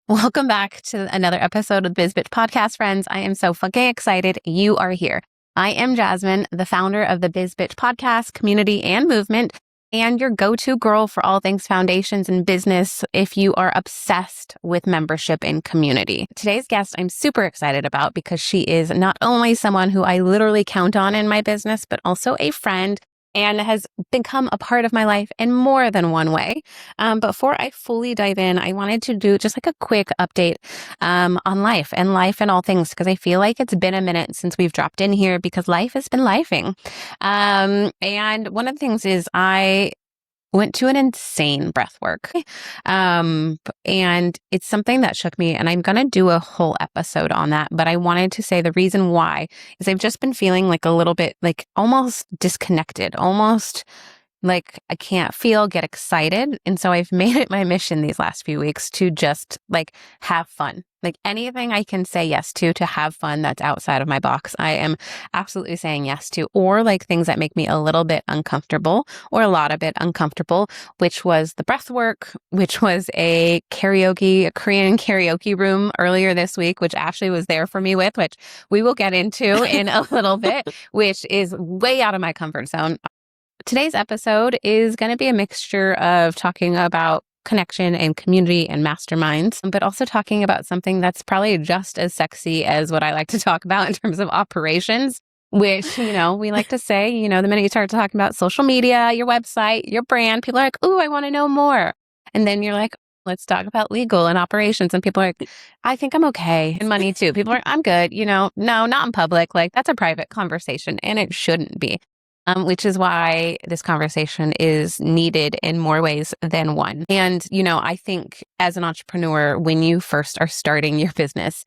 Welcome back to another episode of the Biz Bitch Podcast, friends. I am so fucking excited you are here. I am Jazmin, the founder of the Biz Bitch Podcast community and movement, and your go-to girl for all things foundations and business if you are obsessed with membership and community. Today's guest I'm super excited about because she is not only someone who I literally count on in my business, but also a friend and has become a part of my life in more than one way. Before I fully dive in, I wanted to do just like a quick update on life and all things, because I feel like it's been a minute since we've dropped in here because life has been lifing. And one of the things is I went to an insane breath work. And it's something that shook me, and I'm going to do a whole episode on that. But I wanted to say the reason why is I've just been feeling like a little bit like almost disconnected, almost like I can't get excited. And so I've made it my mission these last few weeks to just like have fun. Like anything I can say yes to have fun that's outside of my box, I am absolutely saying yes to, or like things that make me a little bit uncomfortable or a lot of bit uncomfortable, which was the breath work, which was a Korean karaoke room earlier this week, which Ashley was there for me with, which we will get into in a little bit, which is way out of my comfort zone. Today's episode is going to be a mixture of talking about connection and community and masterminds, but also talking about something that's probably just as sexy as what I like to talk about in terms of operations, which, we like to say, the minute you start talking about social media, your website, your brand, people are like, ooh, I want to know more. And then you're like, let's talk about legal and operations. And people are like, I think I'm okay. And money too. People are, I'm good. No, not in public. Like that's a private conversation and it shouldn't be. Which is why this conversation is needed in more ways than one. And, I think as an entrepreneur, when you first are starting your business,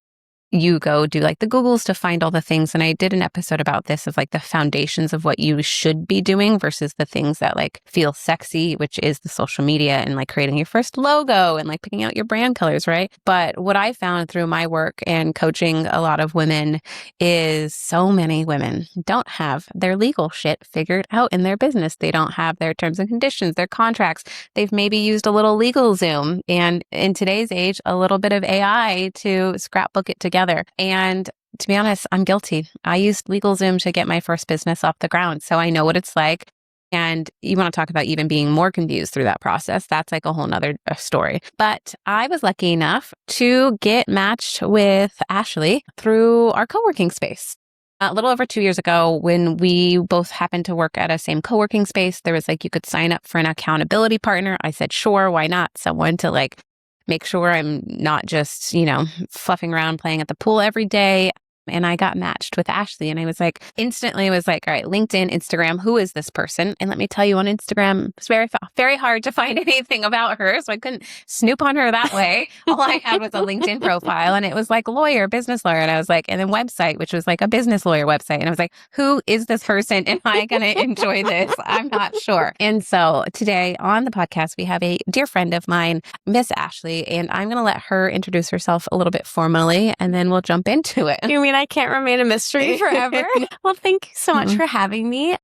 you go do like the Googles to find all the things. And I did an episode about this of like the foundations of what you should be doing versus the things that like feel sexy, which is the social media and like creating your first logo and like picking out your brand colors, right? But what I found through my work and coaching a lot of women is so many women don't have their legal shit figured out in their business. They don't have their terms and conditions, their contracts. They've maybe used a little LegalZoom and in today's age, a little bit of AI to scrapbook it together. And to be honest, I'm guilty. I used LegalZoom to get my first business off the ground. So I know what it's like. And you want to talk about even being more confused through that process. That's like a whole nother story. But I was lucky enough to get matched with Ashley through our co-working space. A little over 2 years ago, when we both happened to work at a same co-working space, there was like, you could sign up for an accountability partner. I said, sure, why not? Someone to like make sure I'm not just, fluffing around playing at the pool every day. And I got matched with Ashley and I was like, instantly was like, all right, LinkedIn, Instagram, who is this person? And let me tell you on Instagram, it's very hard to find anything about her. So I couldn't snoop on her that way. All I had was a LinkedIn profile and it was like lawyer, business lawyer. And I was like, and then website, which was like a business lawyer website. And I was like, who is this person? Am I going to enjoy this? I'm not sure. And so today on the podcast, we have a dear friend of mine, Miss Ashley, and I'm going to let her introduce herself a little bit formally and then we'll jump into it. You mean I can't remain a mystery forever? Well, thank you so much for having me.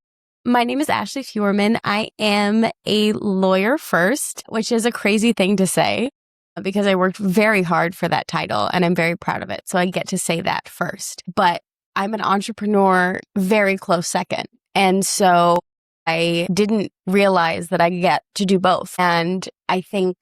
My name is Ashley Feuerman. I am a lawyer first, which is a crazy thing to say because I worked very hard for that title and I'm very proud of it. So I get to say that first. But I'm an entrepreneur very close second. And so I didn't realize that I get to do both. And I think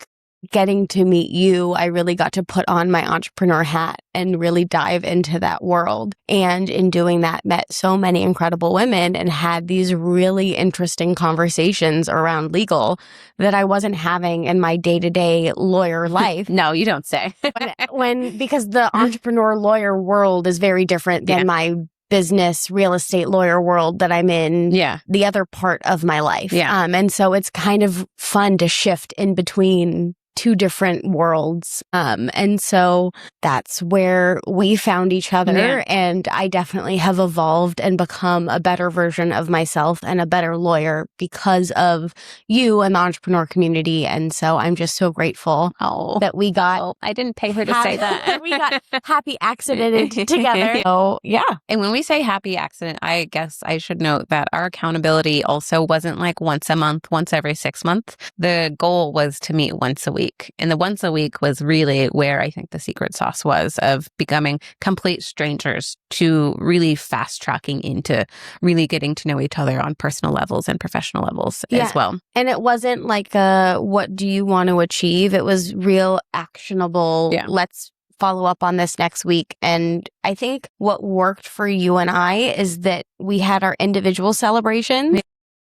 getting to meet you, I really got to put on my entrepreneur hat and really dive into that world. And in doing that, met so many incredible women and had these really interesting conversations around legal that I wasn't having in my day-to-day lawyer life. No, you don't say. Because the entrepreneur lawyer world is very different than my business real estate lawyer world that I'm in the other part of my life. And so it's kind of fun to shift in between two different worlds. And so that's where we found each other. Yeah. And I definitely have evolved and become a better version of myself and a better lawyer because of you and the entrepreneur community. And so I'm just so grateful that we got... I didn't pay her to say that. We got happy accidented together. So yeah. And when we say happy accident, I guess I should note that our accountability also wasn't like once a month, once every 6 months. The goal was to meet once a week. week. And the once a week was really where I think the secret sauce was of becoming complete strangers to really fast tracking into really getting to know each other on personal levels and professional levels as well. And it wasn't like what do you want to achieve? It was real actionable. Yeah. Let's follow up on this next week. And I think what worked for you and I is that we had our individual celebrations.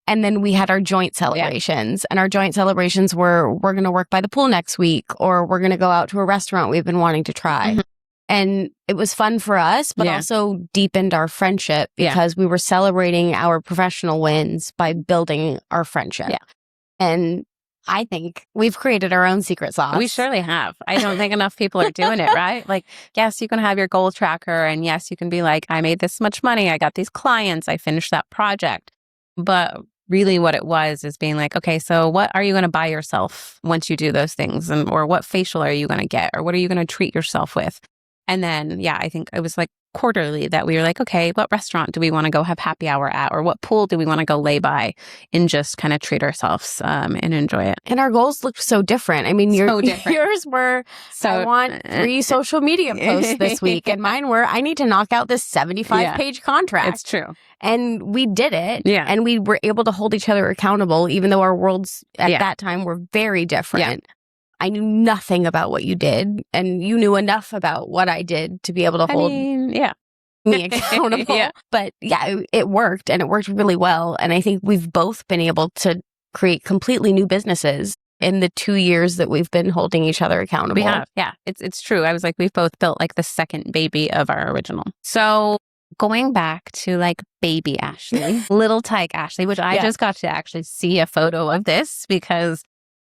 And then we had our joint celebrations. And our joint celebrations were, we're going to work by the pool next week, or we're going to go out to a restaurant we've been wanting to try. Mm-hmm. And it was fun for us, but also deepened our friendship because we were celebrating our professional wins by building our friendship. Yeah. And I think we've created our own secret sauce. We surely have. I don't think enough people are doing it, right? Like, yes, you can have your goal tracker, and yes, you can be like, I made this much money. I got these clients. I finished that project. But really what it was is being like, okay, so what are you going to buy yourself once you do those things? Or what facial are you going to get? Or what are you going to treat yourself with? And then, I think it was like quarterly that we were like, okay, what restaurant do we want to go have happy hour at? Or what pool do we want to go lay by and just kind of treat ourselves and enjoy it? And our goals looked so different. I mean, yours were, I want 3 social media posts this week. And mine were, I need to knock out this 75-page contract. It's true. And we did it. Yeah. And we were able to hold each other accountable, even though our worlds at that time were very different. Yeah. I knew nothing about what you did, and you knew enough about what I did to be able to hold me accountable. But it worked, and it worked really well. And I think we've both been able to create completely new businesses in the 2 years that we've been holding each other accountable. We have. Yeah, it's true. I was like, we've both built like the second baby of our original. So going back to like baby Ashley, little tyke Ashley, which I just got to actually see a photo of this because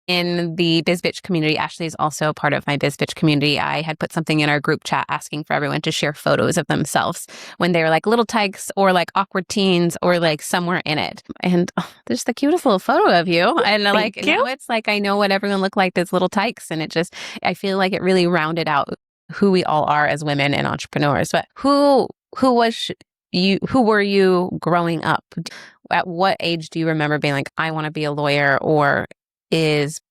in the Biz Bitch community, Ashley is also part of my Biz Bitch community. I had put something in our group chat asking for everyone to share photos of themselves when they were like little tykes or like awkward teens or like somewhere in it. And there's the cutest little photo of you. And like, now it's like, I know what everyone looked like as little tykes. And it just, I feel like it really rounded out who we all are as women and entrepreneurs. But who were you growing up? At what age do you remember being like, I want to be a lawyer, or is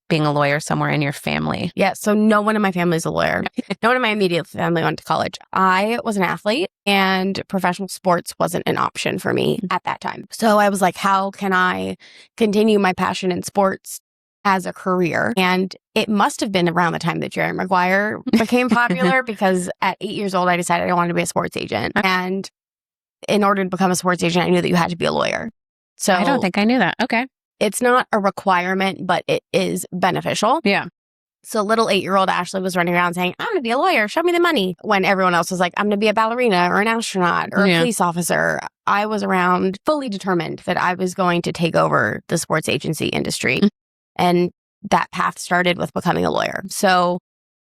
being a lawyer somewhere in your family? Yeah, so no one in my family is a lawyer. No one in my immediate family went to college. I was an athlete, and professional sports wasn't an option for me at that time. So I was like, how can I continue my passion in sports as a career? And it must have been around the time that Jerry Maguire became popular because at 8 years old, I decided I wanted to be a sports agent. And in order to become a sports agent, I knew that you had to be a lawyer. So I don't think I knew that. Okay. It's not a requirement, but it is beneficial. Yeah. So little 8-year-old Ashley was running around saying, I'm going to be a lawyer. Show me the money. When everyone else was like, I'm going to be a ballerina or an astronaut or a police officer. I was around fully determined that I was going to take over the sports agency industry. And that path started with becoming a lawyer. So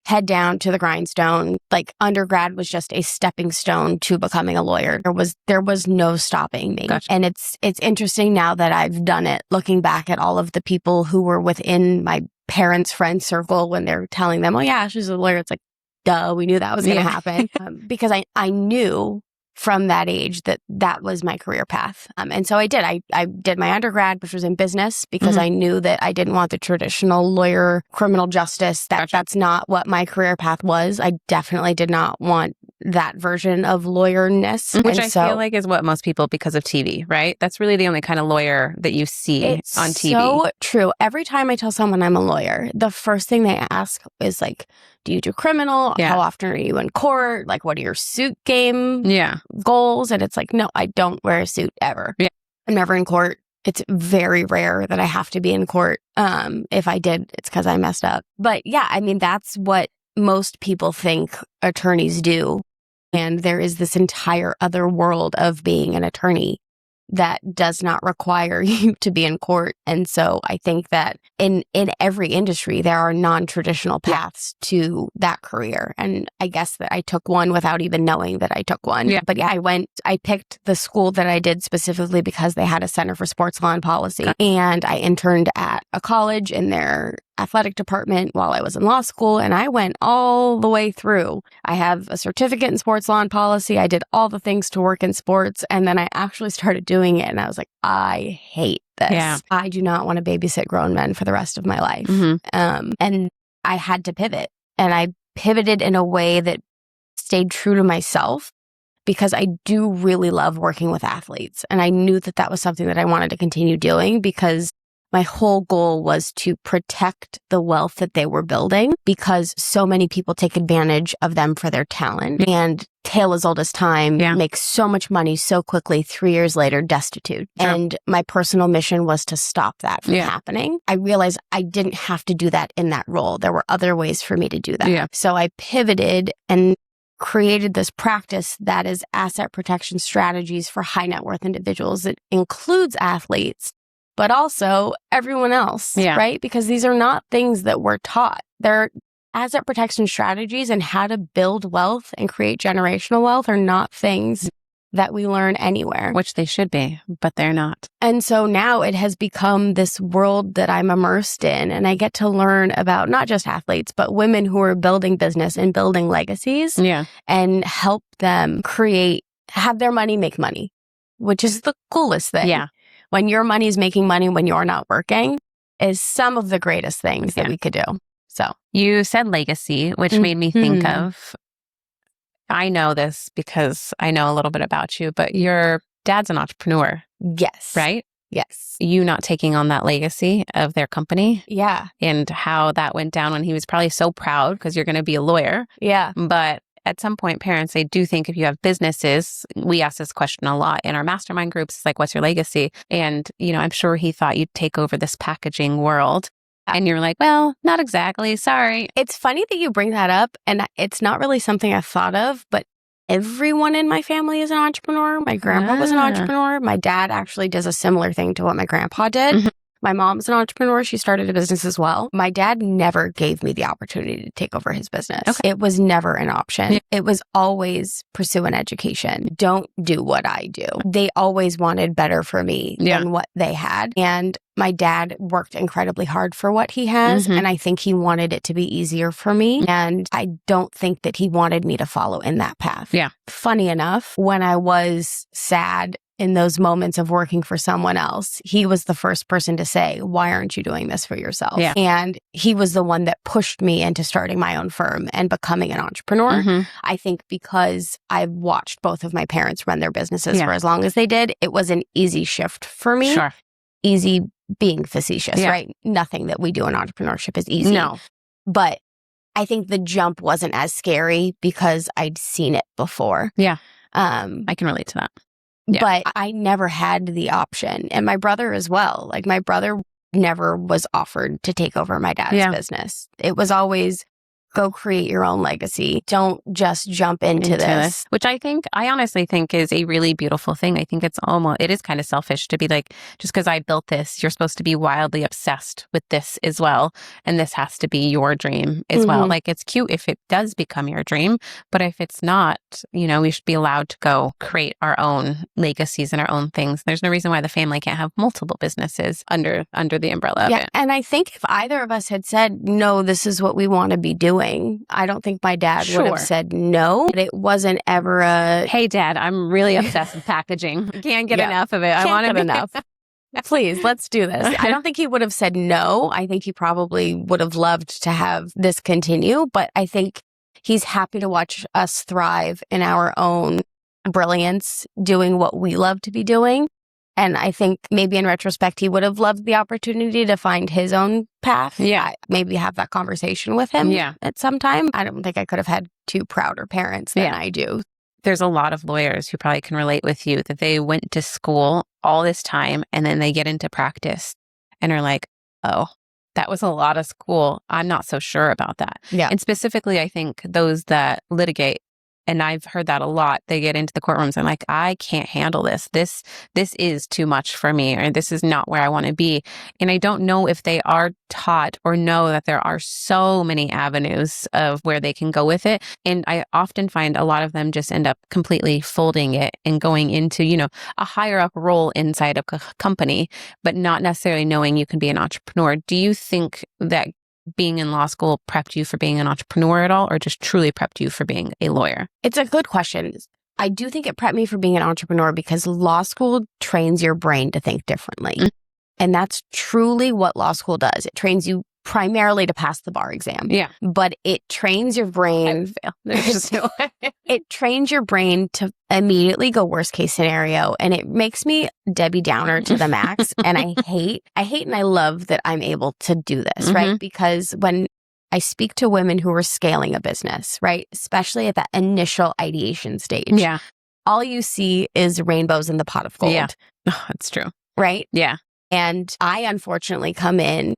head down to the grindstone. Like undergrad was just a stepping stone to becoming a lawyer. There was no stopping me. Gotcha. And it's interesting now that I've done it, looking back at all of the people who were within my parents' friend circle when they're telling them, oh yeah, she's a lawyer. It's like, duh, we knew that was going to happen. Because I knew from that age that was my career path. And so I did. I did my undergrad, which was in business, because I knew that I didn't want the traditional lawyer, criminal justice. That's not what my career path was. I definitely did not want that version of lawyerness. Which I feel like is what most people, because of TV, right? That's really the only kind of lawyer that you see on TV. So true. Every time I tell someone I'm a lawyer, the first thing they ask is like, do you do criminal? Yeah. How often are you in court? Like, what are your suit game goals? And it's like, no, I don't wear a suit ever. Yeah. I'm never in court. It's very rare that I have to be in court. If I did, it's because I messed up. But yeah, I mean, that's what most people think attorneys do. And there is this entire other world of being an attorney that does not require you to be in court. And so I think that in every industry, there are non-traditional paths to that career. And I guess that I took one without even knowing that I took one. Yeah. But yeah, I picked the school that I did specifically because they had a Center for Sports Law and Policy. Okay. And I interned at a college in their athletic department while I was in law school, and I went all the way through. I have a certificate in sports law and policy. I did all the things to work in sports, and then I actually started doing it, and I was like, I hate this. Yeah. I do not want to babysit grown men for the rest of my life. And I had to pivot. And I pivoted in a way that stayed true to myself because I do really love working with athletes. And I knew that that was something that I wanted to continue doing because my whole goal was to protect the wealth that they were building because so many people take advantage of them for their talent and tale as old as time, make so much money so quickly, 3 years later, destitute. Sure. And my personal mission was to stop that from happening. I realized I didn't have to do that in that role. There were other ways for me to do that. Yeah. So I pivoted and created this practice that is asset protection strategies for high net worth individuals. It includes athletes, but also everyone else, right? Because these are not things that we're taught. They're asset protection strategies and how to build wealth and create generational wealth are not things that we learn anywhere. Which they should be, but they're not. And so now it has become this world that I'm immersed in, and I get to learn about not just athletes, but women who are building business and building legacies and help them have their money make money, which is the coolest thing. Yeah. When your money is making money when you're not working is some of the greatest things that we could do. So you said legacy, which made me think of, I know this because I know a little bit about you, but your dad's an entrepreneur. Yes. Right? Yes. You not taking on that legacy of their company. Yeah. And how that went down when he was probably so proud because you're going to be a lawyer. Yeah. But at some point, parents, they do think if you have businesses, we ask this question a lot in our mastermind groups, it's like, what's your legacy? And, I'm sure he thought you'd take over this packaging world. And you're like, well, not exactly. Sorry. It's funny that you bring that up. And it's not really something I've thought of, but everyone in my family is an entrepreneur. My grandpa was an entrepreneur. My dad actually does a similar thing to what my grandpa did. My mom's an entrepreneur. She started a business as well. My dad never gave me the opportunity to take over his business. Okay. It was never an option. Yeah. It was always pursue an education. Don't do what I do. They always wanted better for me than what they had. And my dad worked incredibly hard for what he has. And I think he wanted it to be easier for me. And I don't think that he wanted me to follow in that path. Yeah. Funny enough, when I was sad in those moments of working for someone else, he was the first person to say, why aren't you doing this for yourself? Yeah. And he was the one that pushed me into starting my own firm and becoming an entrepreneur. I think because I've watched both of my parents run their businesses for as long as they did, it was an easy shift for me. Sure. Easy being facetious, right? Nothing that we do in entrepreneurship is easy. No. But I think the jump wasn't as scary because I'd seen it before. Yeah. I can relate to that. Yeah. But I never had the option. And my brother as well. Like my brother never was offered to take over my dad's business. It was always go create your own legacy. Don't just jump into this. Which I honestly think is a really beautiful thing. I think it is kind of selfish to be like, just because I built this, you're supposed to be wildly obsessed with this as well. And this has to be your dream as well. Like it's cute if it does become your dream, but if it's not, we should be allowed to go create our own legacies and our own things. There's no reason why the family can't have multiple businesses under the umbrella of it. And I think if either of us had said, no, this is what we want to be doing, I don't think my dad would have said no. It wasn't ever hey, Dad, I'm really obsessed with packaging. Can't get enough of it. I want to be enough. Please, let's do this. I don't think he would have said no. I think he probably would have loved to have this continue, but I think he's happy to watch us thrive in our own brilliance, doing what we love to be doing. And I think maybe in retrospect, he would have loved the opportunity to find his own path. Yeah. Maybe have that conversation with him at some time. I don't think I could have had two prouder parents than I do. There's a lot of lawyers who probably can relate with you that they went to school all this time and then they get into practice and are like, oh, that was a lot of school. I'm not so sure about that. Yeah. And specifically, I think those that litigate, and I've heard that a lot. They get into the courtrooms and like, I can't handle this. This is too much for me, or this is not where I want to be. And I don't know if they are taught or know that there are so many avenues of where they can go with it. And I often find a lot of them just end up completely folding it and going into, a higher up role inside of a company, but not necessarily knowing you can be an entrepreneur. Do you think that being in law school prepped you for being an entrepreneur at all, or just truly prepped you for being a lawyer? It's a good question. I do think it prepped me for being an entrepreneur because law school trains your brain to think differently. And that's truly what law school does. It trains you primarily to pass the bar exam. Yeah. But it trains your brain. I would fail. There's just no way. It trains your brain to immediately go worst case scenario. And it makes me Debbie Downer to the max. And I hate and I love that I'm able to do this, right? Because when I speak to women who are scaling a business, right? Especially at that initial ideation stage. Yeah. All you see is rainbows in the pot of gold. Yeah. Oh, that's true. Right? Yeah. And I unfortunately come in.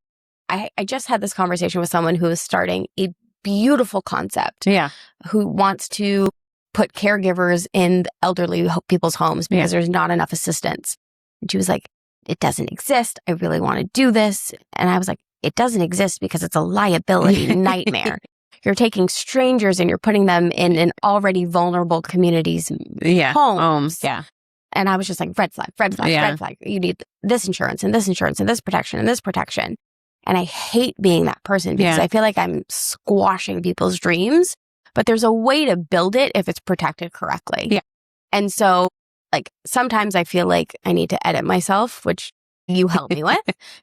I just had this conversation with someone who is starting a beautiful concept. Yeah. Who wants to put caregivers in elderly people's homes because there's not enough assistance. And she was like, it doesn't exist. I really want to do this. And I was like, it doesn't exist because it's a liability nightmare. You're taking strangers and you're putting them in an already vulnerable community's homes. Yeah. And I was just like, red flag, red flag, red flag. You need this insurance and this insurance and this protection and this protection. And I hate being that person because I feel like I'm squashing people's dreams, but there's a way to build it if it's protected correctly. Yeah. And so like sometimes I feel like I need to edit myself, which you help me with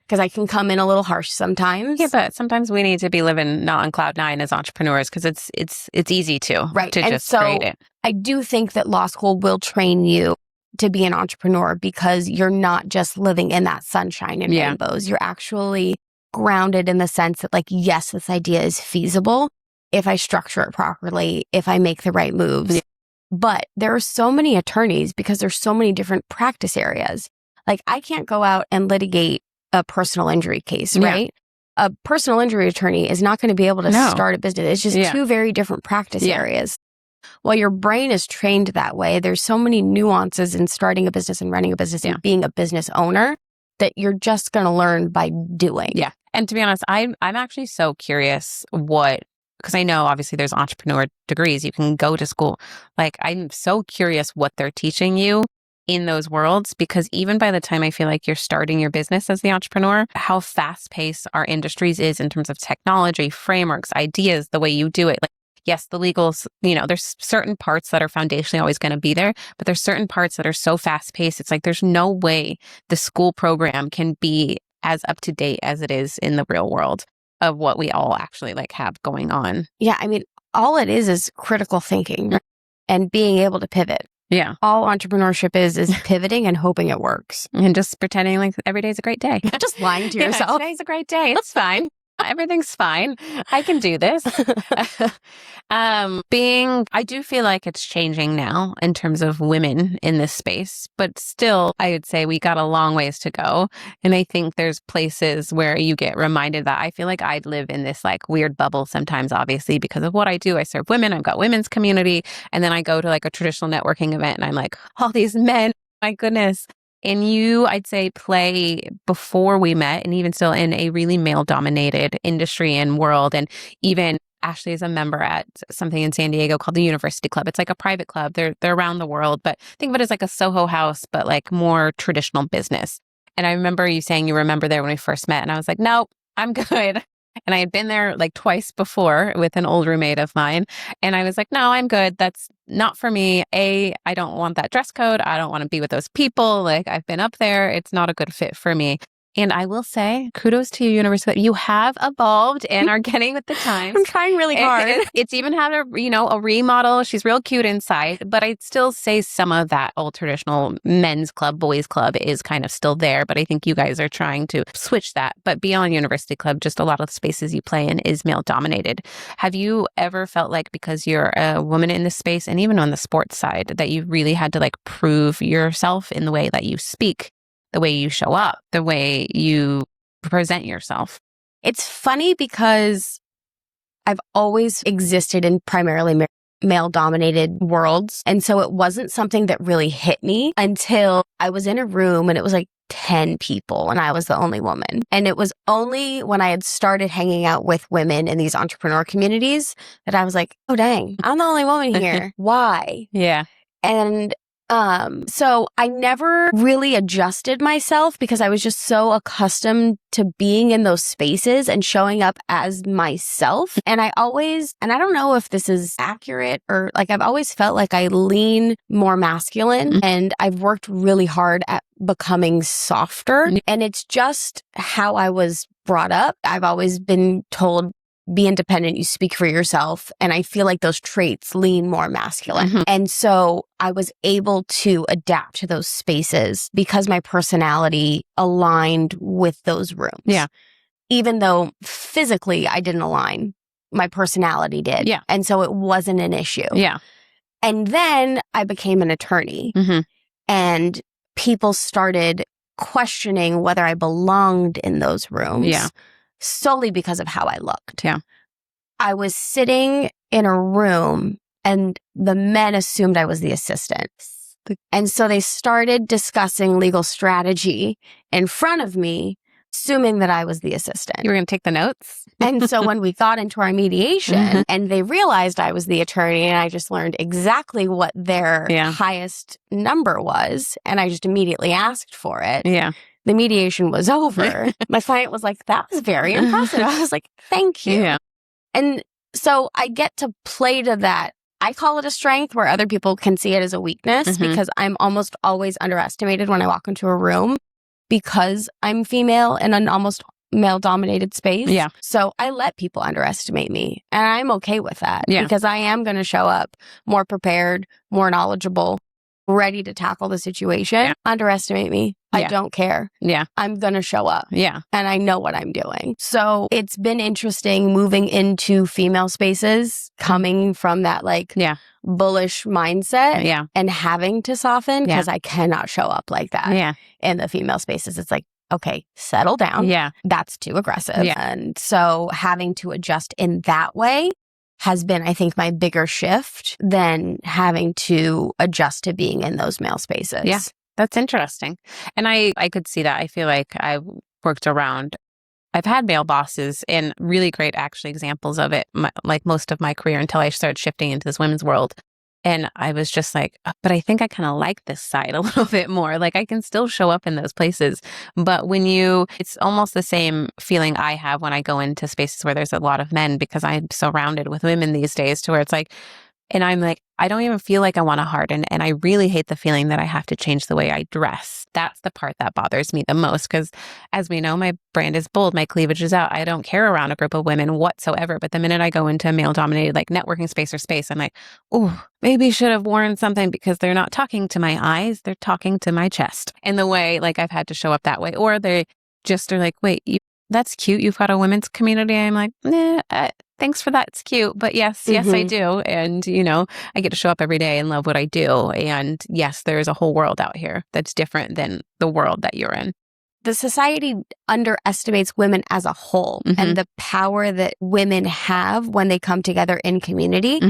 because I can come in a little harsh sometimes. Yeah, but sometimes we need to be living not on cloud nine as entrepreneurs because it's easy to and just so create it. I do think that law school will train you to be an entrepreneur because you're not just living in that sunshine and rainbows. You're actually grounded in the sense that like, yes, this idea is feasible if I structure it properly, if I make the right moves. Yeah. But there are so many attorneys because there's so many different practice areas. Like I can't go out and litigate a personal injury case, right? A personal injury attorney is not going to be able to start a business. It's just two very different practice areas. While your brain is trained that way, there's so many nuances in starting a business and running a business and being a business owner that you're just going to learn by doing. Yeah. And to be honest, I'm actually so curious because I know obviously there's entrepreneur degrees. You can go to school. Like I'm so curious what they're teaching you in those worlds, because even by the time I feel like you're starting your business as the entrepreneur, how fast paced our industries is in terms of technology, frameworks, ideas, the way you do it. Like, yes, the legals, there's certain parts that are foundationally always going to be there, but there's certain parts that are so fast paced. It's like, there's no way the school program can be as up to date as it is in the real world of what we all actually like have going on. Yeah. I mean, all it is critical thinking and being able to pivot. Yeah. All entrepreneurship is pivoting and hoping it works. And just pretending like every day is a great day. Just lying to yourself. Today's a great day. It's fine. Everything's fine. I can do this. I do feel like it's changing now in terms of women in this space, but still, I would say we got a long ways to go. And I think there's places where you get reminded that I feel like I live in this like weird bubble sometimes, obviously, because of what I do. I serve women. I've got women's community. And then I go to like a traditional networking event and I'm like, all these men, my goodness. And you, I'd say, play before we met and even still in a really male-dominated industry and world. And even Ashley is a member at something in San Diego called the University Club. It's like a private club. They're around the world, but think of it as like a Soho House, but like more traditional business. And I remember you saying you remember there when we first met. And I was like, nope, I'm good. And I had been there like twice before with an old roommate of mine. And I was like, no, I'm good. That's not for me. I don't want that dress code. I don't want to be with those people. Like I've been up there. It's not a good fit for me. And I will say, kudos to you, University. You have evolved and are getting with the times. I'm trying really hard. It's even had a remodel. She's real cute inside, but I'd still say some of that old traditional men's club, boys club is kind of still there. But I think you guys are trying to switch that. But beyond University Club, just a lot of the spaces you play in is male dominated. Have you ever felt like because you're a woman in this space and even on the sports side that you really had to like prove yourself in the way that you speak, the way you show up, the way you present yourself? It's funny because I've always existed in primarily male-dominated worlds. And so it wasn't something that really hit me until I was in a room and it was like 10 people and I was the only woman. And it was only when I had started hanging out with women in these entrepreneur communities that I was like, oh, dang, I'm the only woman here. Why? Yeah. And so I never really adjusted myself because I was just so accustomed to being in those spaces and showing up as myself. And I don't know if this is accurate or like, I've always felt like I lean more masculine and I've worked really hard at becoming softer. And it's just how I was brought up. I've always been told, be independent, you speak for yourself. And I feel like those traits lean more masculine. Mhm. And so I was able to adapt to those spaces because my personality aligned with those rooms. Yeah. Even though physically I didn't align, my personality did. Yeah. And so it wasn't an issue. Yeah. And then I became an attorney, Mhm. and people started questioning whether I belonged in those rooms. Yeah. Solely because of how I looked. Yeah. I was sitting in a room and the men assumed I was the assistant. And so they started discussing legal strategy in front of me, assuming that I was the assistant. You were going to take the notes? And so when we got into our mediation and they realized I was the attorney, and I just learned exactly what their highest number was, and I just immediately asked for it. Yeah. The mediation was over. My client was like, that was very impressive. I was like, thank you. Yeah. And so I get to play to that. I call it a strength where other people can see it as a weakness because I'm almost always underestimated when I walk into a room because I'm female in an almost male-dominated space. Yeah. So I let people underestimate me, and I'm okay with that because I am going to show up more prepared, more knowledgeable, ready to tackle the situation. Yeah. Underestimate me. I don't care. Yeah. I'm going to show up. Yeah. And I know what I'm doing. So it's been interesting moving into female spaces, coming from that bullish mindset and having to soften because I cannot show up like that in the female spaces. It's like, okay, settle down. Yeah. That's too aggressive. Yeah. And so having to adjust in that way has been, I think, my bigger shift than having to adjust to being in those male spaces. Yeah, that's interesting. And I could see that. I feel like I've had male bosses and really great actually examples of it, like most of my career until I started shifting into this women's world. And I was just like, but I think I kind of like this side a little bit more. Like I can still show up in those places. But it's almost the same feeling I have when I go into spaces where there's a lot of men because I'm surrounded with women these days to where it's like, and I'm like, I don't even feel like I want to harden. And I really hate the feeling that I have to change the way I dress. That's the part that bothers me the most. Because as we know, my brand is bold. My cleavage is out. I don't care around a group of women whatsoever. But the minute I go into a male dominated networking space or space, I'm like, oh, maybe I should have worn something because they're not talking to my eyes. They're talking to my chest. And the way I've had to show up that way. Or they just are like, wait, that's cute. You've got a women's community. I'm like, nah, thanks for that. It's cute. But yes, I do. And, I get to show up every day and love what I do. And yes, there is a whole world out here that's different than the world that you're in. The society underestimates women as a whole and the power that women have when they come together in community.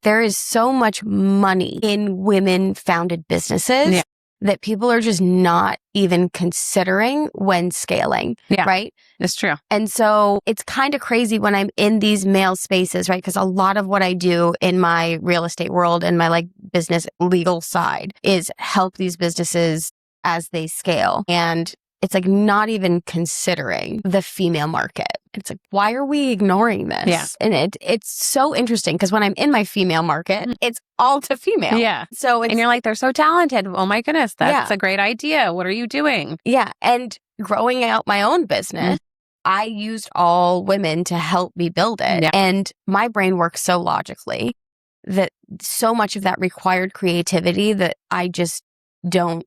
There is so much money in women-founded businesses that people are just not even considering when scaling, right? That's true. And so it's kind of crazy when I'm in these male spaces, right? Because a lot of what I do in my real estate world and my business legal side is help these businesses as they scale. And it's not even considering the female market. It's why are we ignoring this? Yeah. And it's so interesting because when I'm in my female market, it's all to female. Yeah. So and you're like, they're so talented. Oh my goodness, that's a great idea. What are you doing? Yeah. And growing out my own business, I used all women to help me build it. Yeah. And my brain works so logically that so much of that required creativity that I just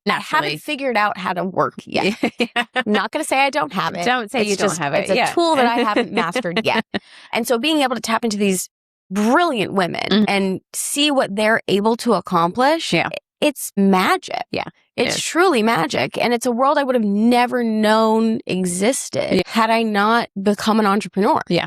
haven't figured out how to work yet. I'm not going to say I don't have it. Don't say you don't have it. It's a tool that I haven't mastered yet. And so being able to tap into these brilliant women and see what they're able to accomplish, it's magic. Yeah. It's truly magic. And it's a world I would have never known existed had I not become an entrepreneur. Yeah.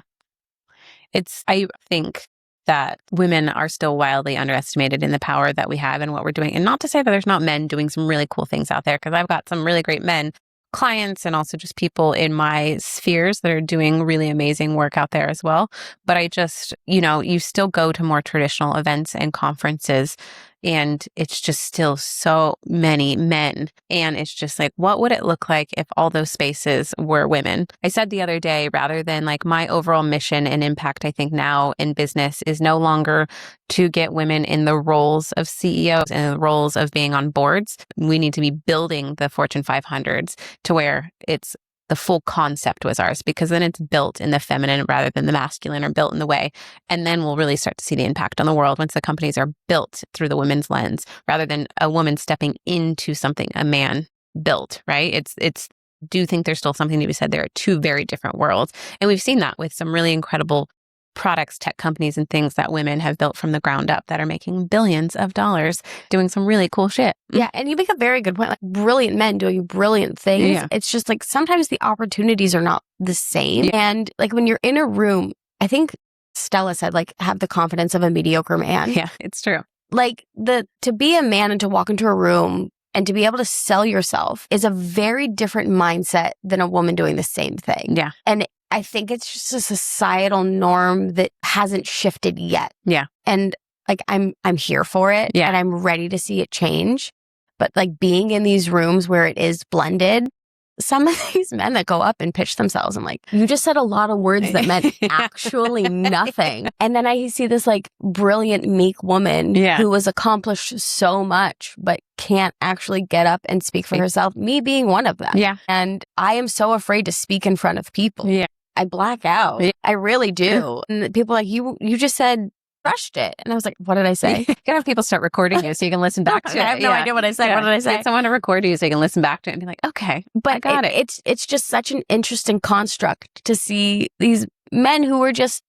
I think that women are still wildly underestimated in the power that we have and what we're doing. And not to say that there's not men doing some really cool things out there, because I've got some really great men clients and also just people in my spheres that are doing really amazing work out there as well. But I just, you still go to more traditional events and conferences and it's just still so many men. And it's just what would it look like if all those spaces were women? I said the other day, rather than my overall mission and impact, I think now in business is no longer to get women in the roles of CEOs and the roles of being on boards. We need to be building the Fortune 500s to where it's the full concept was ours, because then it's built in the feminine rather than the masculine, or built in the way. And then we'll really start to see the impact on the world once the companies are built through the women's lens rather than a woman stepping into something a man built, right? Do you think there's still something to be said? There are two very different worlds. And we've seen that with some really incredible products, tech companies, and things that women have built from the ground up that are making billions of dollars doing some really cool shit. Yeah. And you make a very good point. Like, brilliant men doing brilliant things. Yeah. It's just like sometimes the opportunities are not the same. Yeah. And like when you're in a room, I think Stella said, like, have the confidence of a mediocre man. Yeah, it's true. Like to be a man and to walk into a room and to be able to sell yourself is a very different mindset than a woman doing the same thing. Yeah. And I think it's just a societal norm that hasn't shifted yet. Yeah. And like, I'm here for it. Yeah. And I'm ready to see it change. But like being in these rooms where it is blended, some of these men that go up and pitch themselves, I'm like, you just said a lot of words that meant actually nothing. And then I see this like brilliant, meek woman who has accomplished so much, but can't actually get up and speak for herself, me being one of them. Yeah. And I am so afraid to speak in front of people. Yeah. I black out. Yeah. I really do. And people are like, you just said, crushed it. And I was like, what did I say? You gotta have people start recording you so you can listen back to it. I have no idea what I said. Yeah. What did I say? Get someone to record you so you can listen back to it and be like, okay, but I got it. It's just such an interesting construct to see these men who are just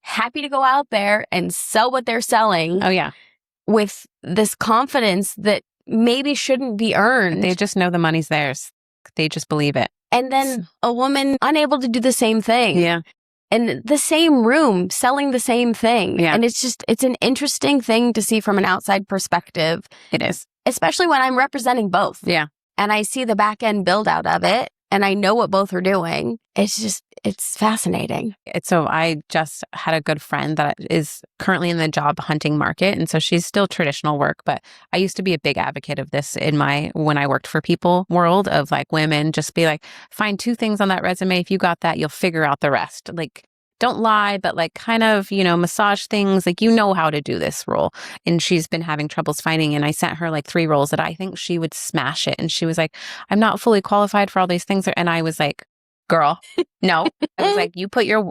happy to go out there and sell what they're selling. Oh, yeah. With this confidence that maybe shouldn't be earned. They just know the money's theirs. They just believe it. And then a woman unable to do the same thing. Yeah. In the same room, selling the same thing. Yeah. And it's an interesting thing to see from an outside perspective. It is. Especially when I'm representing both. Yeah. And I see the back end build out of it. And I know what both are doing. It's fascinating. So I just had a good friend that is currently in the job hunting market. And so she's still traditional work, but I used to be a big advocate of this when I worked for people world of like women, just be like, find 2 things on that resume. If you got that, you'll figure out the rest. Like, don't lie, but like kind of, massage things, like, how to do this role. And she's been having troubles finding. And I sent her like 3 roles that I think she would smash it. And she was like, I'm not fully qualified for all these things. And I was like, girl, no. I was like, you put your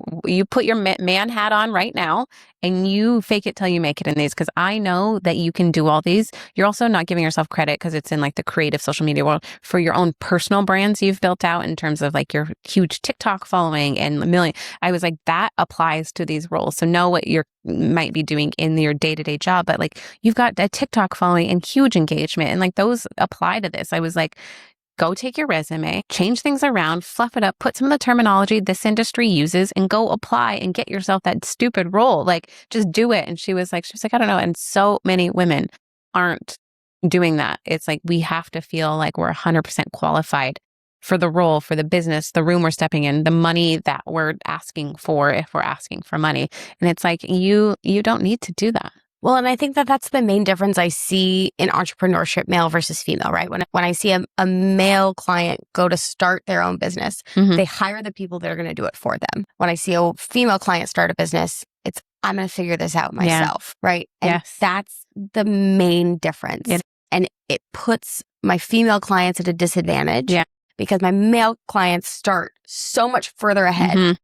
man hat on right now and you fake it till you make it in these, because I know that you can do all these. You're also not giving yourself credit, because it's in like the creative social media world, for your own personal brands you've built out in terms of like your huge TikTok following and a million. I was like, that applies to these roles. So know what you might be doing in your day-to-day job, but like you've got a TikTok following and huge engagement, and like those apply to this. I was like, go take your resume, change things around, fluff it up, put some of the terminology this industry uses, and go apply and get yourself that stupid role. Like, just do it. And she was like, I don't know. And so many women aren't doing that. It's like, we have to feel like we're 100% qualified for the role, for the business, the room we're stepping in, the money that we're asking for, if we're asking for money. And it's like, you don't need to do that. Well, and I think that that's the main difference I see in entrepreneurship, male versus female, right? When I see a male client go to start their own business, they hire the people that are going to do it for them. When I see a female client start a business, it's, I'm going to figure this out myself, right? And that's the main difference. And it puts my female clients at a disadvantage because my male clients start so much further ahead.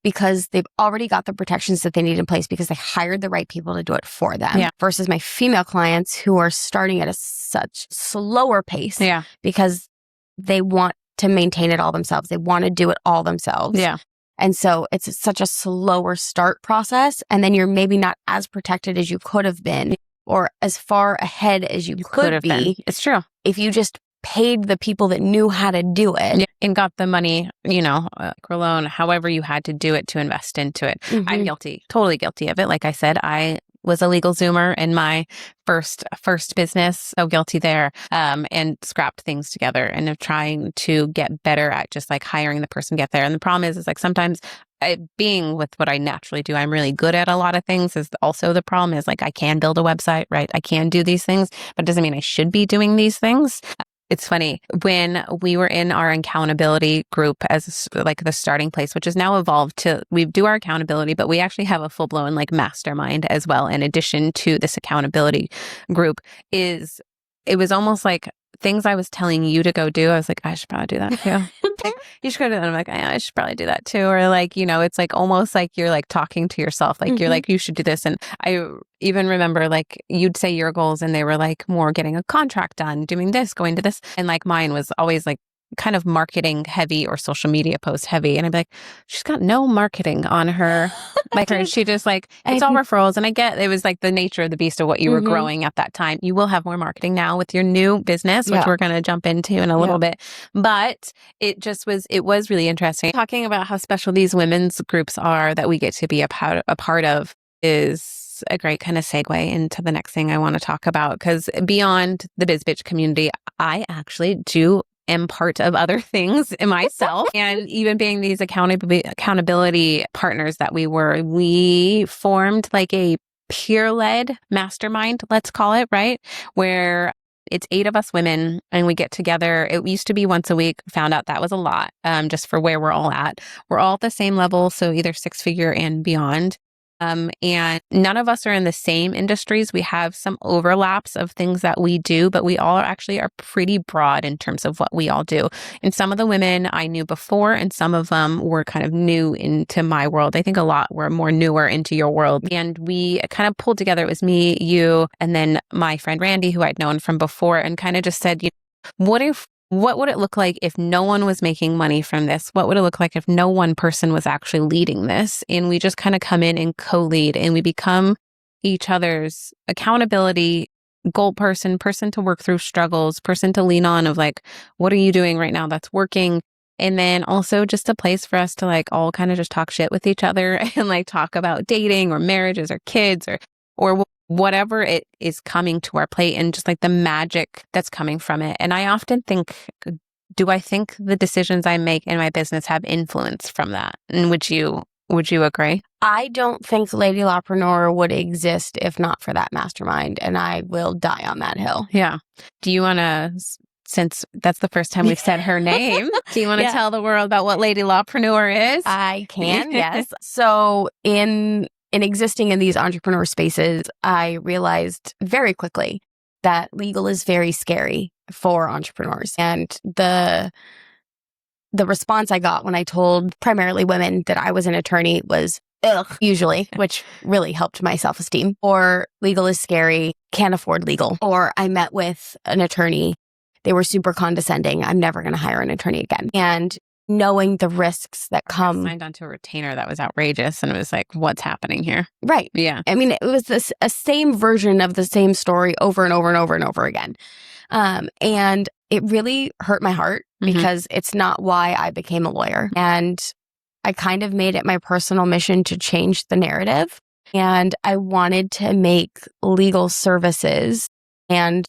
Because they've already got the protections that they need in place because they hired the right people to do it for them. Versus my female clients who are starting at a such slower pace because they want to maintain it all themselves. They want to do it all themselves. And so it's such a slower start process. And then you're maybe not as protected as you could have been or as far ahead as you could be. Been. It's true. If you just paid the people that knew how to do it. And got the money, alone, however you had to do it to invest into it. I'm guilty, totally guilty of it. Like I said, I was a legal Zoomer in my first business. So guilty there. And scrapped things together and of trying to get better at just like hiring the person to get there. And the problem is like sometimes being with what I naturally do, I'm really good at a lot of things is also the problem is like I can build a website, right? I can do these things, but it doesn't mean I should be doing these things. It's funny, when we were in our accountability group as like the starting place, which has now evolved to, we do our accountability, but we actually have a full blown like mastermind as well. In addition to this accountability group is it was almost like things I was telling you to go do. I was like, I should probably do that too. Like, you should go do that. I'm like, I should probably do that too. Or like, it's like almost like you're like talking to yourself. Like you're like, you should do this. And I even remember like you'd say your goals and they were like more getting a contract done, doing this, going to this. And like mine was always like kind of marketing heavy or social media post heavy. And I'd be like, she's got no marketing on her. Like her, she just like, it's all referrals. And I get it was like the nature of the beast of what you were growing at that time. You will have more marketing now with your new business, which we're going to jump into in a little bit. But it was really interesting. Talking about how special these women's groups are that we get to be a part of is a great kind of segue into the next thing I want to talk about. Because beyond the Biz Bitch community, I actually am part of other things in myself. And even being these accountability partners that we formed like a peer-led mastermind, let's call it, right? Where it's 8 of us women and we get together. It used to be once a week. Found out that was a lot, just for where we're all at. We're all at the same level, so either 6-figure and beyond. And none of us are in the same industries. We have some overlaps of things that we do, but we all are pretty broad in terms of what we all do. And some of the women I knew before, and some of them were kind of new into my world. I think a lot were more newer into your world. And we kind of pulled together. It was me, you, and then my friend Randy, who I'd known from before, and kind of just said, what would it look like if no one was making money from this? What would it look like if no one person was actually leading this? And we just kind of come in and co-lead, and we become each other's accountability goal person to work through struggles, person to lean on of like, what are you doing right now that's working? And then also just a place for us to like all kind of just talk shit with each other and like talk about dating or marriages or kids or whatever it is coming to our plate, and just like the magic that's coming from it. And I often think, do I think the decisions I make in my business have influence from that? And would you agree? I don't think Lady Lawpreneur would exist if not for that mastermind, and I will die on that hill. Yeah. Do you want to, since that's the first time we've said her name, do you want to tell the world about what Lady Lawpreneur is? I can, yes. So in existing in these entrepreneur spaces, I realized very quickly that legal is very scary for entrepreneurs. And the response I got when I told primarily women that I was an attorney was, ugh, usually, which really helped my self-esteem. Or legal is scary, can't afford legal. Or I met with an attorney, they were super condescending. I'm never going to hire an attorney again. And knowing the risks that come. I signed onto a retainer that was outrageous, and it was like, what's happening here? Right. Yeah. I mean, it was a same version of the same story over and over and over and over again. And it really hurt my heart because it's not why I became a lawyer. And I kind of made it my personal mission to change the narrative. And I wanted to make legal services and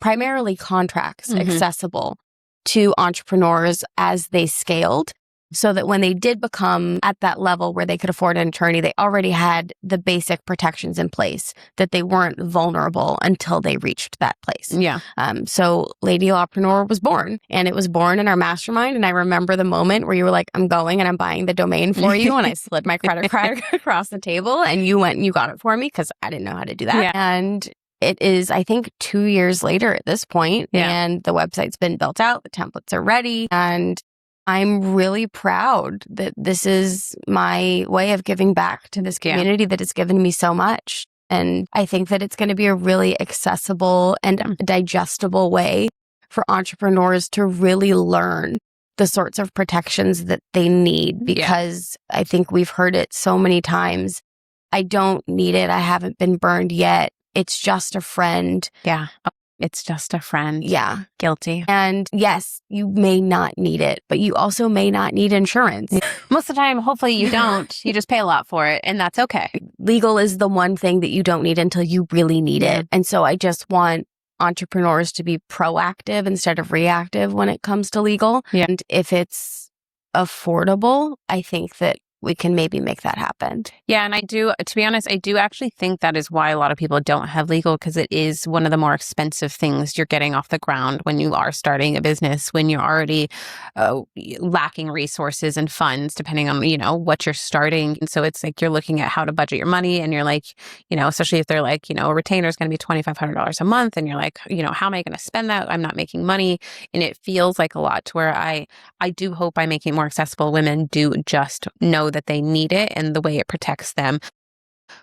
primarily contracts accessible to entrepreneurs as they scaled, so that when they did become at that level where they could afford an attorney, they already had the basic protections in place, that they weren't vulnerable until they reached that place. Yeah. So Lady Lawpreneur was born, and it was born in our mastermind. And I remember the moment where you were like, I'm going and I'm buying the domain for you. And I slid my credit card across the table, and you went and you got it for me because I didn't know how to do that. Yeah. And it is, I think, 2 years later at this point, and the website's been built out, the templates are ready, and I'm really proud that this is my way of giving back to this community that has given me so much. And I think that it's going to be a really accessible and digestible way for entrepreneurs to really learn the sorts of protections that they need, because I think we've heard it so many times. I don't need it. I haven't been burned yet. It's just a friend. Yeah. It's just a friend. Yeah. Guilty. And yes, you may not need it, but you also may not need insurance. Most of the time, hopefully you don't. You just pay a lot for it, and that's okay. Legal is the one thing that you don't need until you really need it. And so I just want entrepreneurs to be proactive instead of reactive when it comes to legal. Yeah. And if it's affordable, I think that we can maybe make that happen. Yeah. And to be honest, I do actually think that is why a lot of people don't have legal, because it is one of the more expensive things you're getting off the ground when you are starting a business, when you're already lacking resources and funds, depending on, what you're starting. And so it's like you're looking at how to budget your money, and you're like, especially if they're like, a retainer is going to be $2,500 a month. And you're like, how am I going to spend that? I'm not making money. And it feels like a lot to where I do hope by making it more accessible, women do just know that they need it and the way it protects them.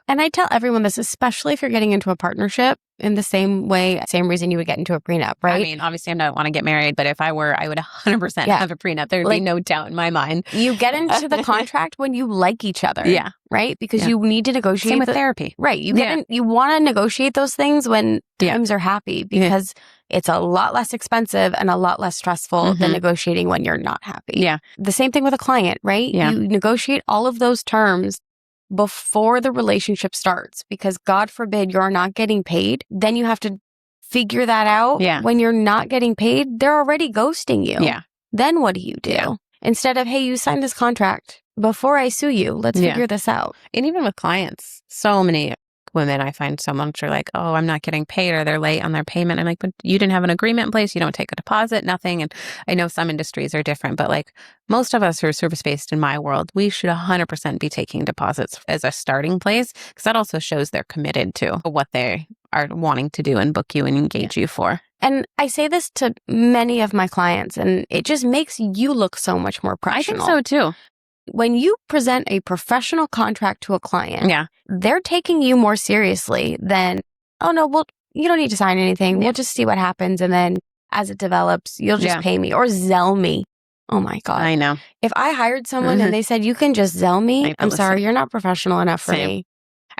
And I tell everyone this, especially if you're getting into a partnership, in the same reason you would get into a prenup, right? I mean, obviously I don't want to get married, but if I were, I would 100% have a prenup. There'd be no doubt in my mind. You get into the contract when you like each other. Yeah. Right? Because you need to negotiate. Same with therapy. Right. You want to negotiate those things when times are happy, because it's a lot less expensive and a lot less stressful than negotiating when you're not happy. Yeah. The same thing with a client, right? Yeah. You negotiate all of those terms before the relationship starts, because God forbid you're not getting paid. Then you have to figure that out. Yeah. When you're not getting paid, they're already ghosting you. Yeah. Then what do you do? Yeah. Instead of, hey, you signed this contract before I sue you, let's figure this out. And even with clients, so many women, I find so much are like, oh, I'm not getting paid, or they're late on their payment. I'm like, but you didn't have an agreement in place. You don't take a deposit, nothing. And I know some industries are different, but like most of us who are service-based in my world, we should 100% be taking deposits as a starting place, because that also shows they're committed to what they are wanting to do and book you and engage you for. And I say this to many of my clients, and it just makes you look so much more professional. I think so too. When you present a professional contract to a client, they're taking you more seriously than, oh no, well, you don't need to sign anything. We'll just see what happens. And then as it develops, you'll just pay me or Zelle me. Oh my God. I know. If I hired someone and they said, you can just Zelle me, I'm sorry, you're not professional enough for me.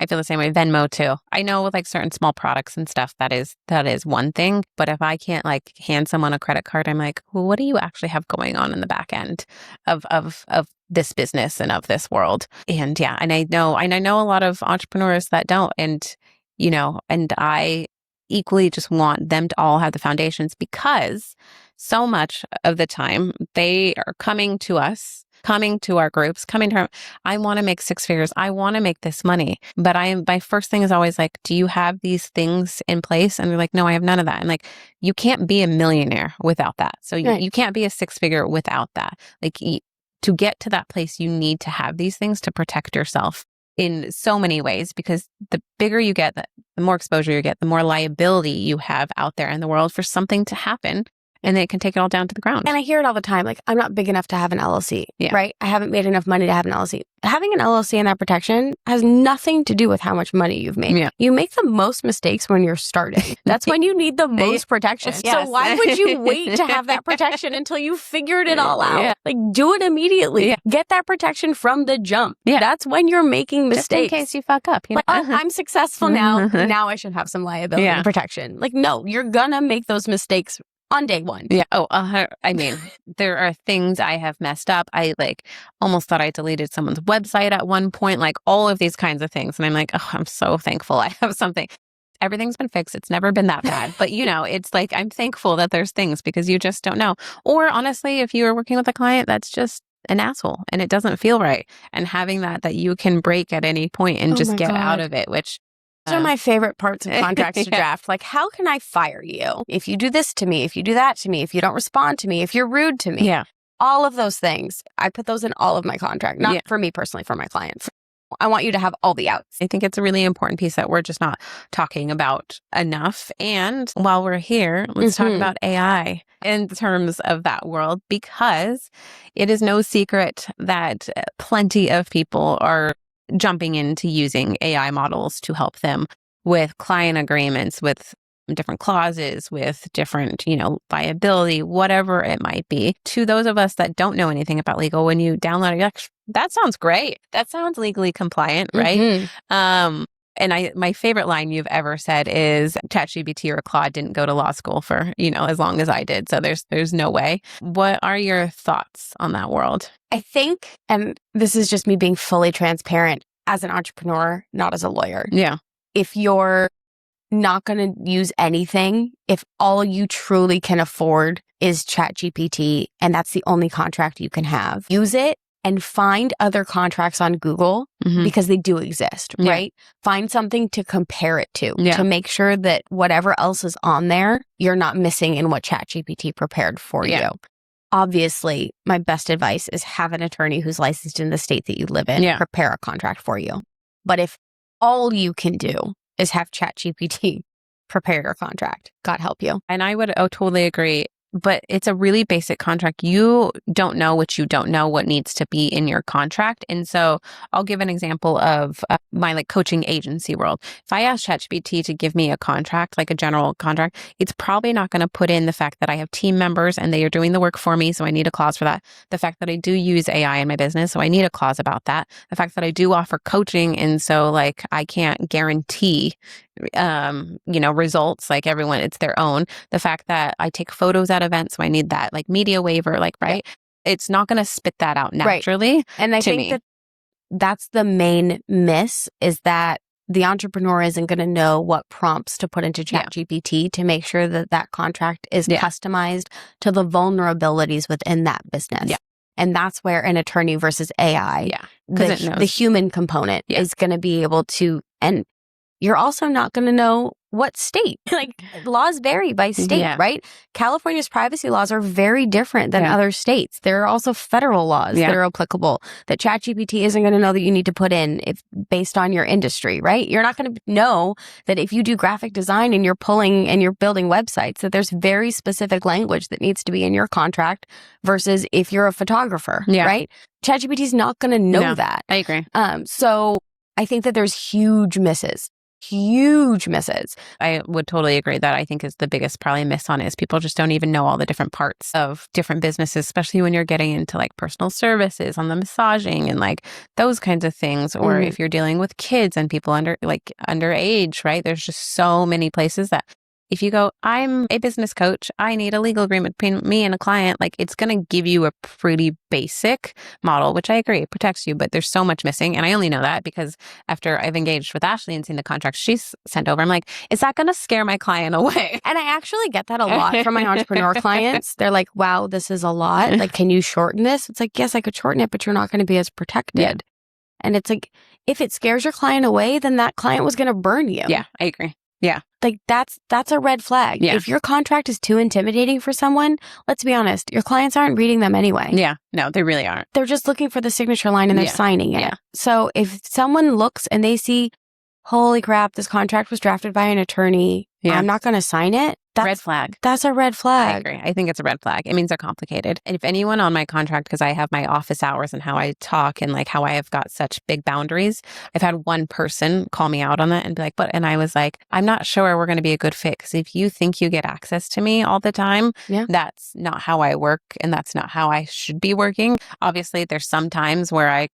I feel the same way. Venmo too. I know with like certain small products and stuff, that is one thing. But if I can't like hand someone a credit card, I'm like, well, what do you actually have going on in the back end of this business and of this world? And and I know a lot of entrepreneurs that don't. And, and I equally just want them to all have the foundations, because so much of the time they are coming to us, coming to our groups, I want to make six figures. I want to make this money. But my first thing is always like, do you have these things in place? And they're like, no, I have none of that. And like, you can't be a millionaire without that. So you can't be a six figure without that. Like to get to that place, you need to have these things to protect yourself in so many ways, because the bigger you get, the more exposure you get, the more liability you have out there in the world for something to happen. And then it can take it all down to the ground. And I hear it all the time. Like, I'm not big enough to have an LLC, right? I haven't made enough money to have an LLC. Having an LLC and that protection has nothing to do with how much money you've made. Yeah. You make the most mistakes when you're starting. That's when you need the most protection. Yes. So why would you wait to have that protection until you figured it all out? Yeah. Like, do it immediately. Yeah. Get that protection from the jump. Yeah. That's when you're making mistakes. Just in case you fuck up. Like, oh, I'm successful now. Now I should have some liability protection. Like, no, you're gonna make those mistakes on day one. Yeah. Oh, I mean, there are things I have messed up. I like almost thought I deleted someone's website at one point, like all of these kinds of things. And I'm like, oh, I'm so thankful I have something. Everything's been fixed. It's never been that bad. But, it's like, I'm thankful that there's things, because you just don't know. Or honestly, if you are working with a client that's just an asshole and it doesn't feel right, and having that you can break at any point and just get out of it, which those are my favorite parts of contracts to draft. Like, how can I fire you if you do this to me, if you do that to me, if you don't respond to me, if you're rude to me? Yeah. All of those things. I put those in all of my contract, not for me personally, for my clients. I want you to have all the outs. I think it's a really important piece that we're just not talking about enough. And while we're here, let's talk about AI in terms of that world, because it is no secret that plenty of people are jumping into using AI models to help them with client agreements, with different clauses, with different, liability, whatever it might be. To those of us that don't know anything about legal, when you download it, you're like, that sounds great. That sounds legally compliant, right? And my favorite line you've ever said is ChatGPT or Claude didn't go to law school for, as long as I did. So there's no way. What are your thoughts on that world? I think, and this is just me being fully transparent as an entrepreneur, not as a lawyer. Yeah. If you're not going to use anything, if all you truly can afford is ChatGPT and that's the only contract you can have, use it and find other contracts on Google because they do exist, right? Find something to compare it to make sure that whatever else is on there, you're not missing in what ChatGPT prepared for you. Obviously, my best advice is have an attorney who's licensed in the state that you live in prepare a contract for you. But if all you can do is have ChatGPT prepare your contract, God help you. And I would totally agree. But it's a really basic contract. You don't know what needs to be in your contract. And so I'll give an example of my like coaching agency world. If I ask ChatGPT to give me a contract, like a general contract, it's probably not going to put in the fact that I have team members and they are doing the work for me. So I need a clause for that. The fact that I do use AI in my business. So I need a clause about that. The fact that I do offer coaching. And so like I can't guarantee results, like everyone, it's their own. The fact that I take photos at events, so I need that like media waiver, like, right? It's not going to spit that out naturally. Right. And I think that that's the main miss is that the entrepreneur isn't going to know what prompts to put into ChatGPT to make sure that that contract is customized to the vulnerabilities within that business. And that's where an attorney versus AI, the human component is going to be able to, and you're also not going to know what state. Like laws vary by state, right? California's privacy laws are very different than other states. There are also federal laws that are applicable that ChatGPT isn't going to know that you need to put in if based on your industry, right? You're not going to know that if you do graphic design and you're pulling and you're building websites, that there's very specific language that needs to be in your contract versus if you're a photographer, right? ChatGPT is not going to know that. I agree. So I think that there's huge misses. Huge misses. I would totally agree. That I think is the biggest probably miss on it is people just don't even know all the different parts of different businesses, especially when you're getting into like personal services on the massaging and like those kinds of things. Or if you're dealing with kids and people underage, right? There's just so many places that if you go, I'm a business coach, I need a legal agreement between me and a client, like it's going to give you a pretty basic model, which I agree, it protects you, but there's so much missing. And I only know that because after I've engaged with Ashley and seen the contracts she's sent over, I'm like, is that going to scare my client away? And I actually get that a lot from my entrepreneur clients. They're like, wow, this is a lot. Like, can you shorten this? It's like, yes, I could shorten it, but you're not going to be as protected. And it's like, if it scares your client away, then that client was going to burn you. Yeah, I agree. Yeah. Like that's a red flag. If your contract is too intimidating for someone, let's be honest, your clients aren't reading them anyway. Yeah. No, they really aren't. They're just looking for the signature line and they're signing it. So if someone looks and they see, holy crap, this contract was drafted by an attorney, I'm not going to sign it. That's red flag. That's a red flag. I agree. I think it's a red flag. It means they're complicated. And if anyone on my contract, because I have my office hours and how I talk and like how I have got such big boundaries, I've had one person call me out on that and be like, but, and I was like, I'm not sure we're going to be a good fit. Because if you think you get access to me all the time, that's not how I work. And that's not how I should be working. Obviously, there's some times where I,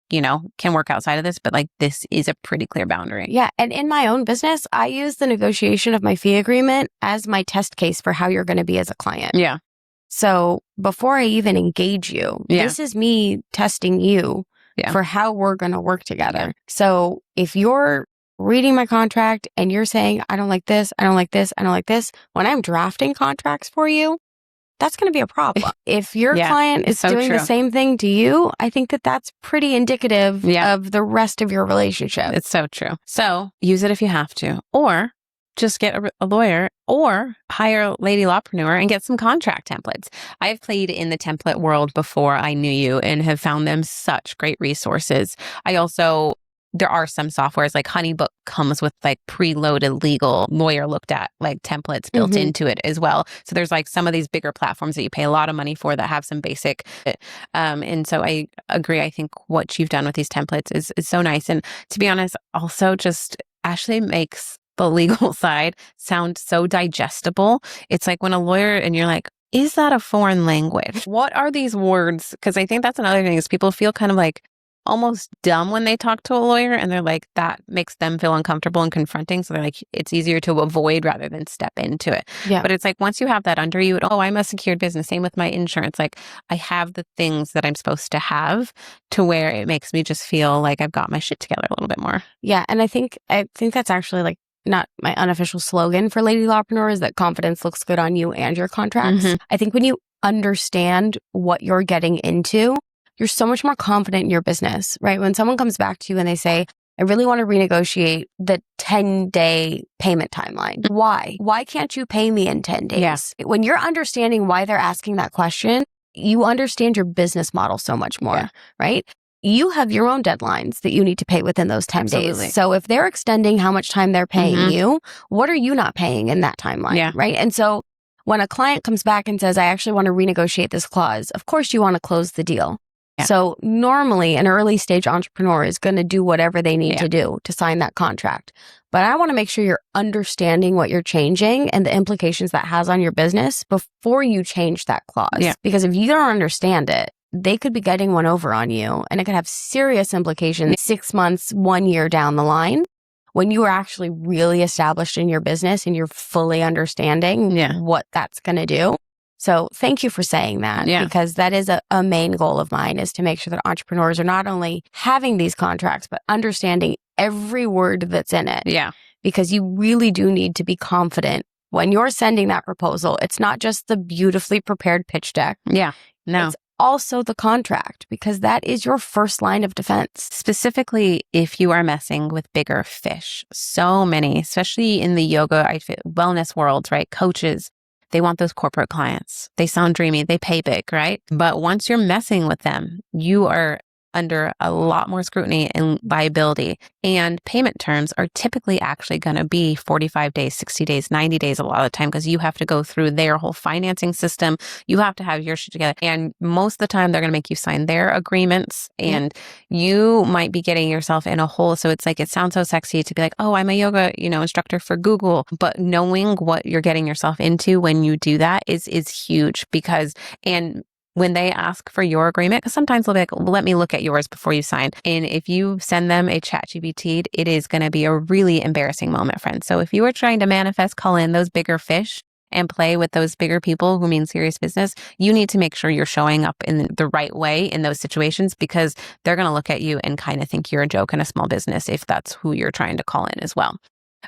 can work outside of this, but like this is a pretty clear boundary. Yeah. And in my own business, I use the negotiation of my fee agreement as my test case for how you're going to be as a client. Yeah. So before I even engage you, this is me testing you for how we're going to work together. Yeah. So if you're reading my contract and you're saying, I don't like this, I don't like this, I don't like this, when I'm drafting contracts for you, that's going to be a problem. If your client is doing the same thing to you, I think that that's pretty indicative of the rest of your relationship. It's so true. So use it if you have to, or just get a lawyer or hire Lady Lawpreneur and get some contract templates. I've played in the template world before I knew you and have found them such great resources. There are some softwares like HoneyBook comes with like preloaded legal lawyer looked at like templates built into it as well. So there's like some of these bigger platforms that you pay a lot of money for that have some basic. And so I agree. I think what you've done with these templates is so nice. And to be honest, also just Ashley makes the legal side sound so digestible. It's like when a lawyer and you're like, is that a foreign language? What are these words? Because I think that's another thing is people feel kind of like almost dumb when they talk to a lawyer and they're like, that makes them feel uncomfortable and confronting. So they're like, it's easier to avoid rather than step into it. Yeah. But it's like, once you have that under you, I'm a secured business. Same with my insurance. Like I have the things that I'm supposed to have to where it makes me just feel like I've got my shit together a little bit more. Yeah. And I think that's actually like, not my unofficial slogan for Lady Lawpreneur is that confidence looks good on you and your contracts. I think when you understand what you're getting into, you're so much more confident in your business, right? When someone comes back to you and they say, I really want to renegotiate the 10-day payment timeline. Why? Why can't you pay me in 10 days? Yeah. When you're understanding why they're asking that question, you understand your business model so much more, right? You have your own deadlines that you need to pay within those 10 days. So if they're extending how much time they're paying you, what are you not paying in that timeline, right? And so when a client comes back and says, I actually want to renegotiate this clause, of course you want to close the deal. Yeah. So normally an early stage entrepreneur is going to do whatever they need to do to sign that contract. But I want to make sure you're understanding what you're changing and the implications that has on your business before you change that clause. Yeah. Because if you don't understand it, they could be getting one over on you and it could have serious implications 6 months, 1 year down the line when you are actually really established in your business and you're fully understanding what that's going to do. So thank you for saying that because that is a main goal of mine, is to make sure that entrepreneurs are not only having these contracts, but understanding every word that's in it. Yeah. Because you really do need to be confident when you're sending that proposal. It's not just the beautifully prepared pitch deck. Yeah. No. It's also the contract, because that is your first line of defense. Specifically, if you are messing with bigger fish. So many, especially in the yoga, wellness world, right? Coaches, they want those corporate clients. They sound dreamy. They pay big, right? But once you're messing with them, you are under a lot more scrutiny and liability. And payment terms are typically actually going to be 45 days, 60 days, 90 days a lot of the time, because you have to go through their whole financing system. You have to have your shit together. And most of the time, they're going to make you sign their agreements, and you might be getting yourself in a hole. So it's like, it sounds so sexy to be like, oh, I'm a yoga, instructor for Google. But knowing what you're getting yourself into when you do that is huge, because, when they ask for your agreement, because sometimes they'll be like, well, let me look at yours before you sign. And if you send them a ChatGPT, it is going to be a really embarrassing moment, friends. So if you are trying to manifest, call in those bigger fish and play with those bigger people who mean serious business, you need to make sure you're showing up in the right way in those situations, because they're going to look at you and kind of think you're a joke in a small business if that's who you're trying to call in as well.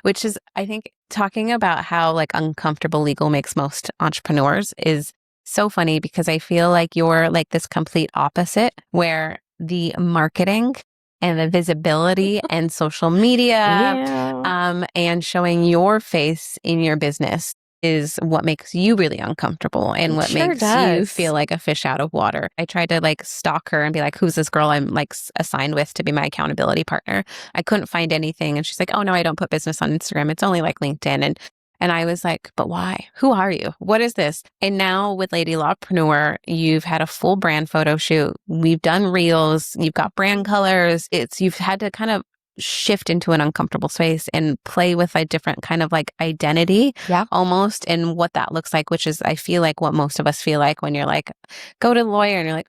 Which is, I think, talking about how like uncomfortable legal makes most entrepreneurs is so funny, because I feel like you're like this complete opposite, where the marketing and the visibility and social media and showing your face in your business is what makes you really uncomfortable and what makes you feel like a fish out of water. I tried to like stalk her and be like, who's this girl I'm like assigned with to be my accountability partner? I couldn't find anything. And she's like, oh no, I don't put business on Instagram. It's only like LinkedIn. And I was like, but why? Who are you? What is this? And now with Lady Lawpreneur, you've had a full brand photo shoot. We've done reels. You've got brand colors. You've had to kind of shift into an uncomfortable space and play with a different kind of like identity almost, and what that looks like, which is, I feel like, what most of us feel like when you're like, go to the lawyer and you're like,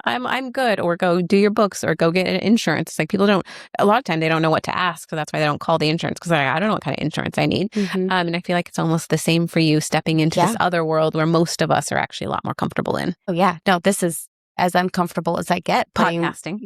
I'm good, or go do your books, or go get insurance. It's like people don't, a lot of time they don't know what to ask. So that's why they don't call the insurance, because I don't know what kind of insurance I need. And I feel like it's almost the same for you stepping into this other world where most of us are actually a lot more comfortable in. Oh yeah. No, this is as uncomfortable as I get. Podcasting.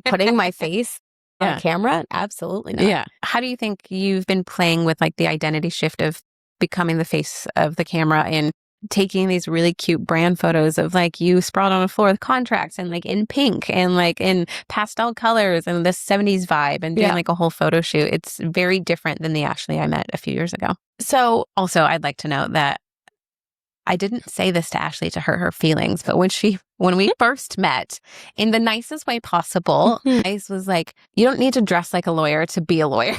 Putting my face on camera? Absolutely not. Yeah. How do you think you've been playing with like the identity shift of becoming the face of the camera and taking these really cute brand photos of like you sprawled on the floor with contracts and like in pink and like in pastel colors and this 70s vibe and doing like a whole photo shoot? It's very different than the Ashley I met a few years ago. So also, I'd like to note that I didn't say this to Ashley to hurt her feelings, but when we first met, in the nicest way possible, I was like, you don't need to dress like a lawyer to be a lawyer.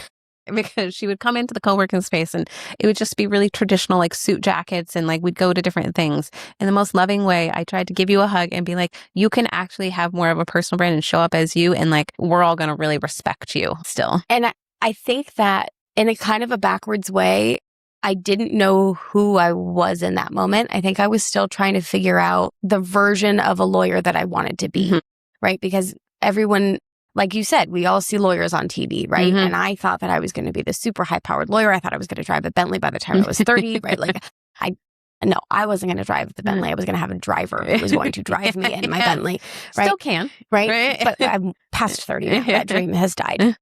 Because she would come into the co-working space and it would just be really traditional, like suit jackets, and like we'd go to different things. In the most loving way, I tried to give you a hug and be like, you can actually have more of a personal brand and show up as you, and like we're all going to really respect you still. And I think that in a kind of a backwards way, I didn't know who I was in that moment. I think I was still trying to figure out the version of a lawyer that I wanted to be, right? Because everyone, like you said, we all see lawyers on TV, right? And I thought that I was going to be the super high-powered lawyer. I thought I was going to drive a Bentley by the time I was 30, right? Like, I wasn't going to drive the Bentley. I was going to have a driver who was going to drive me in my Bentley, right? Still can, right? But I'm past 30 now. That dream has died.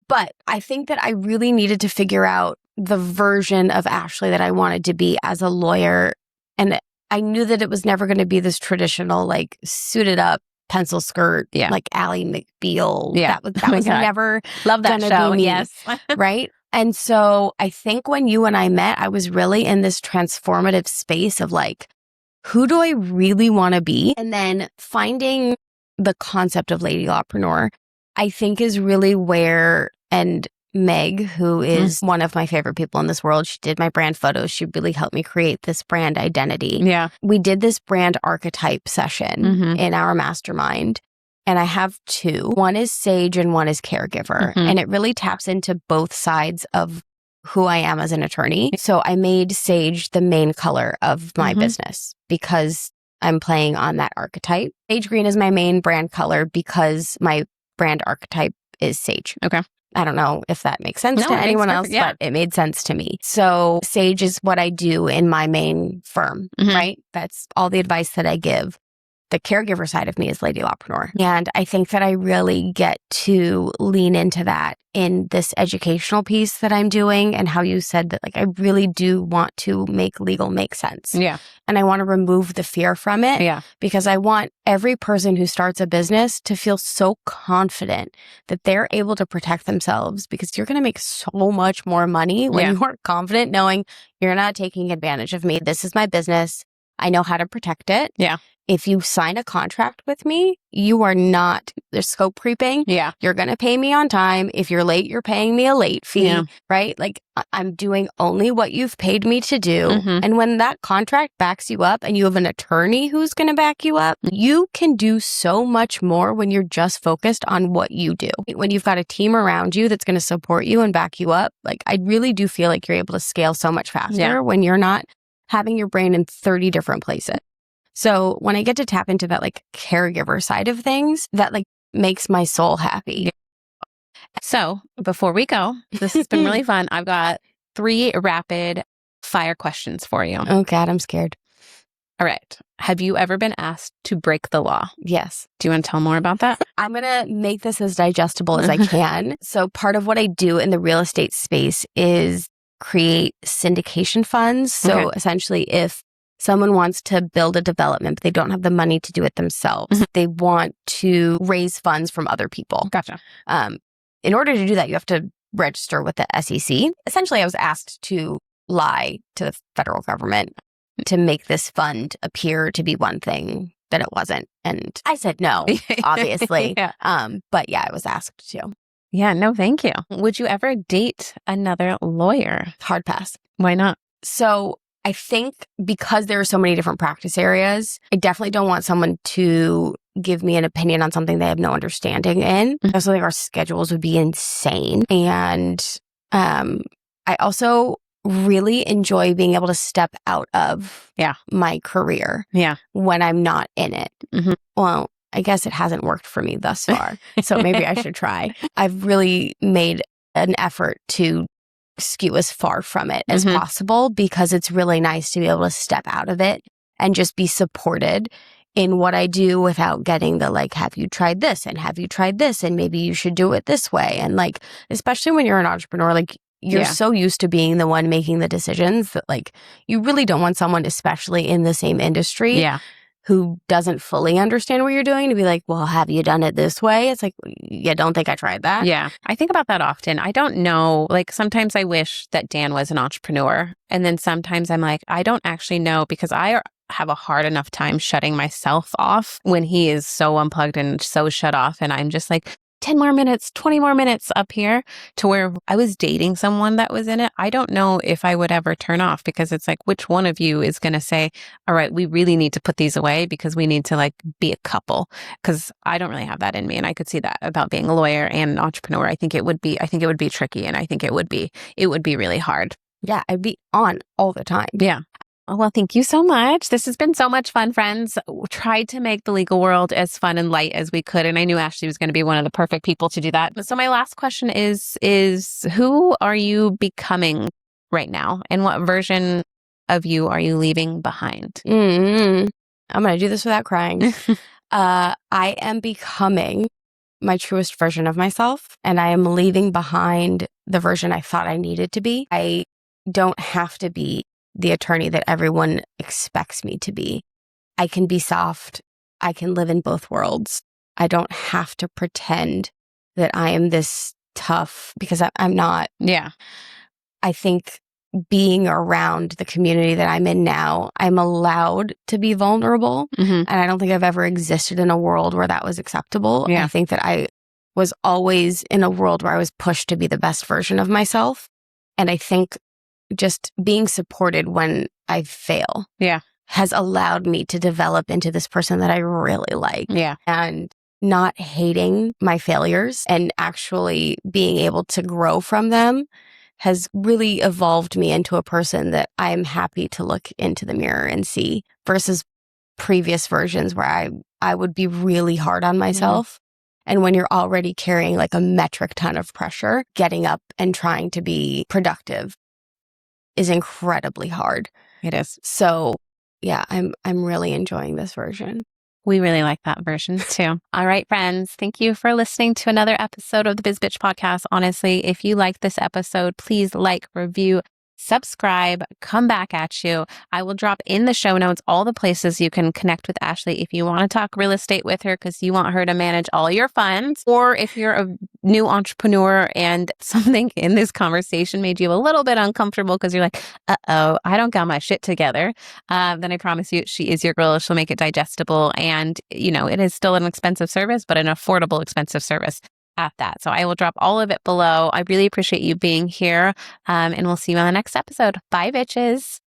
But I think that I really needed to figure out the version of Ashley that I wanted to be as a lawyer. And I knew that it was never going to be this traditional, like suited up, pencil skirt, like Ally McBeal. Yeah. That was never Love that show. be me, Yes. right? And so I think when you and I met, I was really in this transformative space of like, who do I really want to be? And then finding the concept of Lady Lawpreneur, I think is really where, and Meg, who is one of my favorite people in this world, she did my brand photos. She really helped me create this brand identity. Yeah. We did this brand archetype session in our mastermind. And I have two. One is sage and one is caregiver. And it really taps into both sides of who I am as an attorney. So I made sage the main color of my business because I'm playing on that archetype. Sage green is my main brand color because my brand archetype is sage. Okay. I don't know if that makes sense to anyone else, but it made sense to me. So sage is what I do in my main firm, right? That's all the advice that I give. The caregiver side of me is Lady Lawpreneur. And I think that I really get to lean into that in this educational piece that I'm doing, and how you said that, like, I really do want to make legal make sense. Yeah. And I want to remove the fear from it. Yeah. Because I want every person who starts a business to feel so confident that they're able to protect themselves, because you're going to make so much more money when you are confident knowing you're not taking advantage of me. This is my business. I know how to protect it. Yeah. If you sign a contract with me, you are not, there's scope creeping. Yeah. You're going to pay me on time. If you're late, you're paying me a late fee, right? Like, I'm doing only what you've paid me to do. And when that contract backs you up and you have an attorney who's going to back you up, you can do so much more when you're just focused on what you do. When you've got a team around you that's going to support you and back you up, like, I really do feel like you're able to scale so much faster when you're not having your brain in 30 different places. So when I get to tap into that, like, caregiver side of things, that, like, makes my soul happy. So before we go, this has been really fun. I've got 3 rapid fire questions for you. Oh God, I'm scared. All right. Have you ever been asked to break the law? Yes. Do you want to tell more about that? I'm going to make this as digestible as I can. So part of what I do in the real estate space is create syndication funds. So essentially, if someone wants to build a development, but they don't have the money to do it themselves, they want to raise funds from other people. Gotcha. In order to do that, you have to register with the SEC. Essentially, I was asked to lie to the federal government to make this fund appear to be one thing that it wasn't. And I said no, obviously. But yeah, I was asked to. Yeah, no, thank you. Would you ever date another lawyer? Hard pass. Why not? So I think because there are so many different practice areas, I definitely don't want someone to give me an opinion on something they have no understanding in. I also think our schedules would be insane. And I also really enjoy being able to step out of my career when I'm not in it. Well, I guess it hasn't worked for me thus far, so maybe I should try. I've really made an effort to skew as far from it as possible, because it's really nice to be able to step out of it and just be supported in what I do without getting the, like, have you tried this? And have you tried this? And maybe you should do it this way. And, like, especially when you're an entrepreneur, like, you're so used to being the one making the decisions that, like, you really don't want someone, especially in the same industry, who doesn't fully understand what you're doing, to be like, well, have you done it this way? It's like, you don't think I tried that? Yeah. I think about that often. I don't know. Like, sometimes I wish that Dan was an entrepreneur. And then sometimes I'm like, I don't actually know, because I have a hard enough time shutting myself off when he is so unplugged and so shut off. And I'm just like, 10 more minutes, 20 more minutes up here, to where I was dating someone that was in it. I don't know if I would ever turn off, because it's like, which one of you is going to say, all right, we really need to put these away because we need to, like, be a couple? Because I don't really have that in me. And I could see that about being a lawyer and an entrepreneur. I think it would be tricky, and I think it would be really hard. Yeah. I'd be on all the time. Yeah. Oh, well, thank you so much. This has been so much fun, friends. We tried to make the legal world as fun and light as we could. And I knew Ashley was going to be one of the perfect people to do that. So my last question is who are you becoming right now? And what version of you are you leaving behind? I'm going to do this without crying. I am becoming my truest version of myself. And I am leaving behind the version I thought I needed to be. I don't have to be the attorney that everyone expects me to be. I can be soft. I can live in both worlds. I don't have to pretend that I am this tough because I'm not. Yeah. I think being around the community that I'm in now, I'm allowed to be vulnerable. Mm-hmm. And I don't think I've ever existed in a world where that was acceptable. Yeah. I think that I was always in a world where I was pushed to be the best version of myself. And I think just being supported when I fail has allowed me to develop into this person that I really like. Yeah. And not hating my failures and actually being able to grow from them has really evolved me into a person that I'm happy to look into the mirror and see, versus previous versions where I would be really hard on myself. And when you're already carrying like a metric ton of pressure, getting up and trying to be productive is incredibly hard. It is. So yeah, I'm really enjoying this version. We really like that version too. All right, friends. Thank you for listening to another episode of the Biz Bitch podcast. Honestly, if you like this episode, please like, review, subscribe, come back at you. I will drop in the show notes all the places you can connect with Ashley if you want to talk real estate with her because you want her to manage all your funds, or if you're a new entrepreneur and something in this conversation made you a little bit uncomfortable because you're like, uh-oh, I don't got my shit together. Then I promise you, she is your girl. She'll make it digestible. And, it is still an expensive service, but an affordable, expensive service at that. So I will drop all of it below. I really appreciate you being here. And we'll see you on the next episode. Bye, bitches.